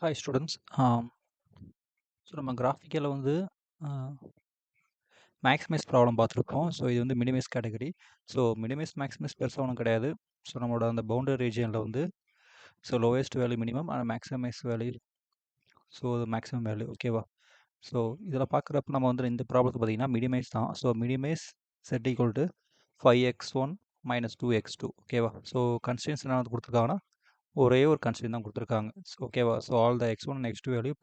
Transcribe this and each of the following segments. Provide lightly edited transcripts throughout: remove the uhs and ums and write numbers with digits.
Hi students. So நம்ம கிராஃபிக்கலில் வந்து maximise problem பார்த்துருக்கோம். ஸோ இது வந்து minimise category. So minimise maximise பெருசாக ஒன்றும் கிடையாது. ஸோ நம்மளோட அந்த பவுண்டரி ரீஜியனில் வந்து so lowest value minimum and maximise value so maximum value ஓகேவா. ஸோ இதில் பார்க்குறப்ப நம்ம வந்து இந்த ப்ராப்ளத்துக்கு பார்த்தீங்கன்னா மினிமைஸ் தான். So minimise set equal to 5x1 minus 2x2 ஓகேவா. ஸோ கன்ஸ்டன்ஸ் என்ன வந்து கொடுத்துருக்காங்கன்னா ஒரே ஒரு கன்ஸ்டன்ட் தான் கொடுத்துருக்காங்க. ஓகேவா. So all the x1 and x2 value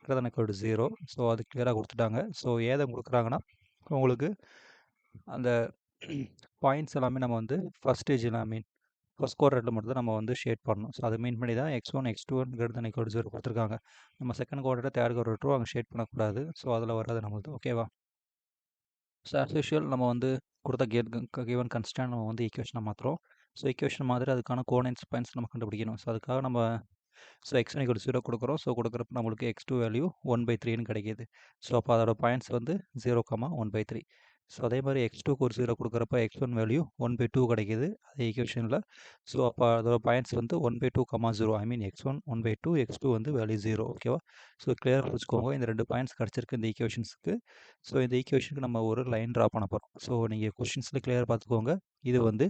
greater than equal to 0. So அது கிளியராக கொடுத்துட்டாங்க. ஸோ ஏதை கொடுக்குறாங்கன்னா உங்களுக்கு அந்த பாயிண்ட்ஸ் எல்லாமே நம்ம வந்து ஃபஸ்ட் ஸ்டேஜில் ஃபஸ்ட் குவாட்ரேட்டில் மட்டும் தான் நம்ம வந்து ஷேட் பண்ணணும். ஸோ அதை மீன் பண்ணி தான் x1 x2 greater than equal to 0 கொடுத்துருக்காங்க. நம்ம செகண்ட் குவாட்ரேட்டை தேர்ட் குவாட்ரேட்டரும் அங்கே ஷேட் பண்ணக்கூடாது. ஸோ அதில் வராது நம்மளுக்கு ஓகேவா. ஸோ ஆஸ் யூஷுவல் நம்ம வந்து கொடுத்த கிவன் கன்ஸ்டன்ட் நம்ம வந்து ஈக்குவேஷனை மாற்றுறோம். ஸோ ஈக்குவேஷன் மாதிரி அதுக்கான கோஆர்டினேட்ஸ் பாயிண்ட்ஸ் நம்ம கண்டுபிடிக்கணும். ஸோ அதுக்காக நம்ம x1 = 0 கொடுக்குறோம். ஸோ கொடுக்குறப்ப நம்மளுக்கு x2 வேல்யூ 1/3ன்னு கிடைக்கிது. ஸோ அப்போ அதோட பாயிண்ட்ஸ் வந்து 0, 1/3. ஸோ அதே மாதிரி x2க்கு ஒரு 0 கொடுக்குறப்ப x1 வேல்யூ 1/2 கிடைக்கிது அதே ஈக்குவேஷனில். ஸோ அப்போ அதோட பாயிண்ட்ஸ் வந்து 1/2, 0 ஐ மீன் x1 1/2, x2 வந்து வேல்யூ 0 ஓகேவா. ஸோ கிளியராக வச்சுக்கோங்க. இந்த ரெண்டு பாயிண்ட்ஸ் கிடச்சிருக்கு இந்த ஈக்குவேஷன்ஸுக்கு. ஸோ இந்த ஈக்குவேஷனுக்கு நம்ம ஒரு லைன் ட்ரா பண்ண போகிறோம். ஸோ நீங்கள் கொஷின்ஸில் கிளியராக பார்த்துக்கோங்க. இது வந்து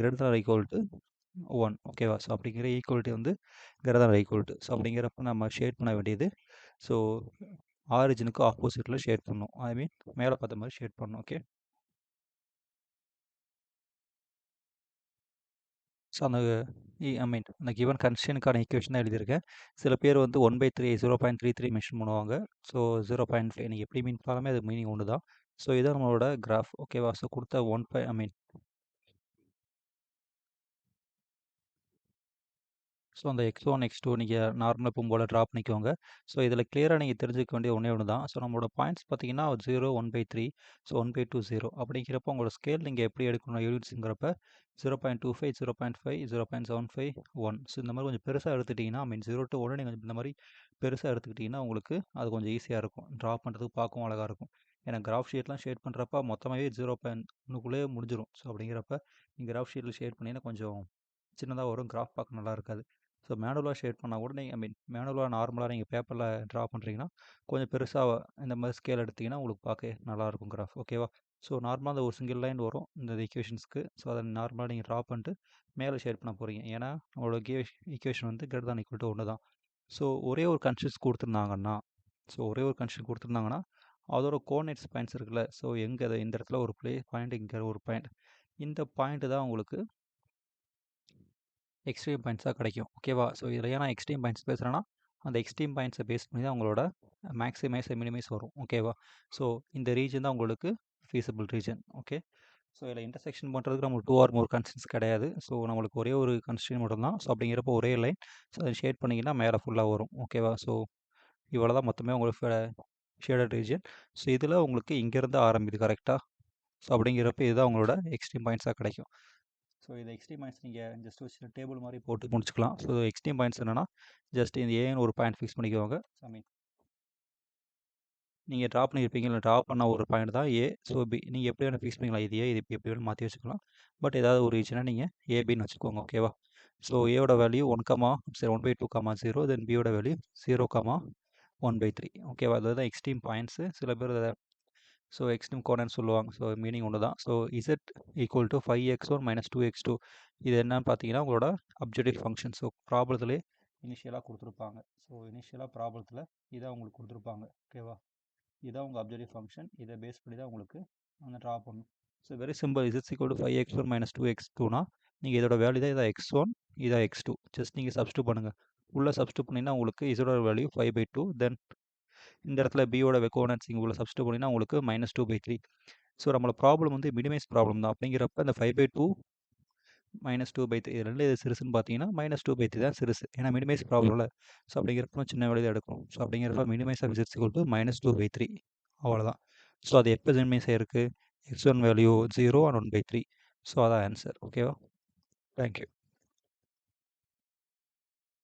greater than equal to 1 ஓகேவா. ஸோ அப்படிங்கிற ஈக்குவலிட்டி வந்து greater than equal to. So அப்படிங்கிறப்ப நம்ம ஷேட் பண்ண வேண்டியது ஸோ ஆரிஜினுக்கு ஆப்போசிட்டில் ஷேட் பண்ணணும். ஐ மீன் மேலே பார்த்த மாதிரி ஷேட் பண்ணணும். ஓகே. ஸோ அந்த ஐ மீன் அந்த கிவன் கன்ஸ்டன்ட்கான ஈக்குவேஷன் தான் எழுதியிருக்கேன். சில பேர் வந்து 1/3 0.33 மென்ஷன் பண்ணுவாங்க. ஸோ 0.5 நீங்கள் எப்படி மீன் பண்ணாலுமே அது மீனிங் ஒன்று தான். ஸோ இதான் நம்மளோட கிராஃப் ஓகேவா. ஸோ கொடுத்த ஐ மீன் ஸோ அந்த x1 x2 நீங்கள் நார்மலாக எப்பவும் போல் ட்ரா பண்ணிக்கோங்க. ஸோ இதில் கிளியராக நீங்கள் தெரிஞ்சுக்க வேண்டிய ஒன்று தான். ஸோ நம்மளோட பாயிண்ட்ஸ் பார்த்தீங்கன்னா 0, 1/3, ஸோ 1/2, 0 அப்படிங்கிறப்ப உங்களோட ஸ்கேல் நீங்கள் எப்படி எடுக்கணும் யூனிட்ஸுங்கிறப்ப 0.25, 0.5, 0.75, 1. ஸோ இந்த மாதிரி கொஞ்சம் பெருசாக எடுத்துக்கிட்டிங்கன்னா ஐ மீன் 0 to 1 நீங்கள் இந்த மாதிரி பெருசாக எடுத்துக்கிட்டிங்கன்னா உங்களுக்கு அது கொஞ்சம் ஈஸியாக இருக்கும். ட்ரா பண்ணுறதுக்கு பார்க்கவும் அழகாக இருக்கும். ஏன்னா கிராஃப் ஷீட்லாம் ஷேட் பண்ணுறப்ப மொத்தமாகவே 0.1க்குள்ளேயே முடிஞ்சிடும். ஸோ அப்படிங்கிறப்ப நீங்கள் கிராஃப் ஷீட்டில் ஷேட் பண்ணிங்கன்னா கொஞ்சம் சின்னதாக வரும். கிராஃப் பார்க்க நல்லா இருக்காது. ஸோ மேனுவலாக ஷேட் பண்ணால் கூட நீங்கள் ஐ மீன் மேனுவலாக நார்மலாக நீங்கள் பேப்பரில் ட்ரா பண்ணுறீங்கன்னா கொஞ்சம் பெருசாக இந்த மாதிரி ஸ்கேல் எடுத்திங்கன்னா உங்களுக்கு பார்க்க நல்லாயிருக்கும் கிராஃப் ஓகேவா. ஸோ நார்மலாக அந்த ஒரு சிங்கிள் லைன் வரும் இந்த ஈக்குவேஷன்ஸ்க்கு. ஸோ அதை நார்மலாக நீங்கள் ட்ரா பண்ணிட்டு மேலே ஷேட் பண்ண போகிறீங்க. ஏன்னா உங்களோட ஈக்குவேஷன் வந்து greater than equal to 1 தான். ஸோ ஒரே ஒரு கன்ஸ்டன்ட் கொடுத்துருந்தாங்கன்னா அதோட கோஆர்டினேட்ஸ் பாயிண்ட்ஸ் இருக்குல்ல. ஸோ எங்கே அதை இந்த இடத்துல ஒரு பாயிண்ட் இங்கே ஒரு பாயிண்ட் இந்த பாயிண்ட்டு தான் உங்களுக்கு எக்ஸ்ட்ரீம் பாயிண்ட்ஸாக கிடைக்கும் ஓகேவா. ஸோ இதில் ஏன்னா எக்ஸ்ட்ரீம் பாயிண்ட்ஸ் பேசுகிறேன்னா அந்த எக்ஸ்ட்ரீம் பாயிண்ட்ஸை பேஸ் பண்ணி தான் உங்களோட மேக்ஸிமைஸ் மினிமைஸ் வரும் ஓகேவா. ஸோ இந்த ரீஜன் தான் உங்களுக்கு ஃபீஸபிள் ரீஜன் ஓகே. ஸோ இதில் இன்டர்செக்ஷன் பண்ணுறதுக்கு நம்மளுக்கு 2 or more கன்ஸ்டன்ட்ஸ் கிடையாது. ஸோ நம்மளுக்கு ஒரே ஒரு கன்ஸ்டன்ட் மட்டும் தான். ஸோ அப்படிங்கிறப்போ ஒரே லைன் ஸோ அதை ஷேட் பண்ணிங்கன்னா மேலே ஃபுல்லாக வரும் ஓகேவா. ஸோ இவ்வளோ தான் மொத்தமே உங்களுக்கு ஷேடட் ரீஜன். ஸோ இதில் உங்களுக்கு இங்கேருந்து ஆரம்பிக்குது கரெக்டாக. ஸோ அப்படிங்கிறப்ப இதுதான் உங்களோட எக்ஸ்ட்ரீம் பாயிண்ட்ஸாக கிடைக்கும். ஸோ இது எக்ஸ்ட்ரீம் பாயிண்ட்ஸ் நீங்கள் ஜஸ்ட் ஒரு டேபிள் மாதிரி போட்டு முடிச்சுக்கலாம். ஸோ எக்ஸ்ட்ரீம் பாயிண்ட்ஸ் என்னென்னா ஜஸ்ட் இந்த ஏன்னு ஒரு பாயிண்ட் ஃபிக்ஸ் பண்ணிக்கோங்க. ஐ மீன் நீங்கள் ட்ரா பண்ணியிருப்பீங்க இல்லை ட்ரா பண்ண ஒரு பாயிண்ட் தான் ஏ. ஸோ பி நீங்கள் எப்படி வேணும் ஃபிக்ஸ் பண்ணிக்கலாம். இது ஏ இது எப்படி வேணும் மாற்றி வச்சுக்கலாம். பட் ஏதாவது ஒரு ரீஜனாக நீங்கள் ஏபின்னு வச்சுக்கோங்க ஓகேவா. ஸோ ஏவோட வேல்யூ 1,1/2, 0. தென் பியோட வேல்யூ 0, 1/3 ஓகேவா. அதுதான் எக்ஸ்ட்ரீம் பாயிண்ட்ஸு. சில பேர் அதை ஸோ எக்ஸ்ட்ரீம் கோஆர்டினேட்ஸ் சொல்லுவாங்க. ஸோ மீனிங் ஒன்று தான். So Z equal to 5x1 minus 2x2 இது என்னன்னு பார்த்தீங்கன்னா உங்களோட அப்ஜெக்டிவ் ஃபங்க்ஷன். ஸோ ப்ராப்ளத்திலே இனிஷியலாக கொடுத்துருப்பாங்க. ஸோ இனிஷியலாக ப்ராப்ளத்தில் இதை உங்களுக்கு கொடுத்துருப்பாங்க ஓகேவா. இதான் உங்கள் அப்ஜெக்டிவ் ஃபங்க்ஷன். இதை பேஸ் பண்ணி தான் உங்களுக்கு அந்த ட்ரா பண்ணணும். So very simple. Z equal to 5x1 minus 2x2னா நீங்கள் இதோட வேல்யூ தான் இதை x1 இதை x2 ஜஸ்ட் நீங்கள் சப்ஸ்டியூட் பண்ணுங்கள். உள்ளே சப்ஸ்டியூட் பண்ணிங்கன்னா உங்களுக்கு இதோட வேல்யூ 5/2. தென் இந்த இடத்துல பியோட கோஆர்டினேட்ஸ் இங்கே உள்ள சப்ஸ்டியூட் பண்ணிங்கன்னா உங்களுக்கு -2/3. ஸோ நம்மளோட ப்ராப்ளம் வந்து மினிமைஸ் ப்ராப்ளம் தான். அப்படிங்கிறப்ப இந்த 5/2 -2/3 இது ரெண்டு சிறுசுன்னு பார்த்தீங்கன்னா -2/3 தான் சிறுசு. ஏன்னா மினிமைஸ் ப்ராப்ளம்ல. ஸோ அப்படிங்கிறப்ப சின்ன வேல்யூ தான் எடுக்கணும். ஸோ அப்படிங்கிறப்ப minimise of Z equal to -2/3 அவ்வளோதான். ஸோ அது எப்போ மினிமைஸ் ஆயிருக்கு x1 வேல்யூ 0 and 1/3. ஸோ அதான் ஆன்சர் ஓகேவா. தேங்க்யூ.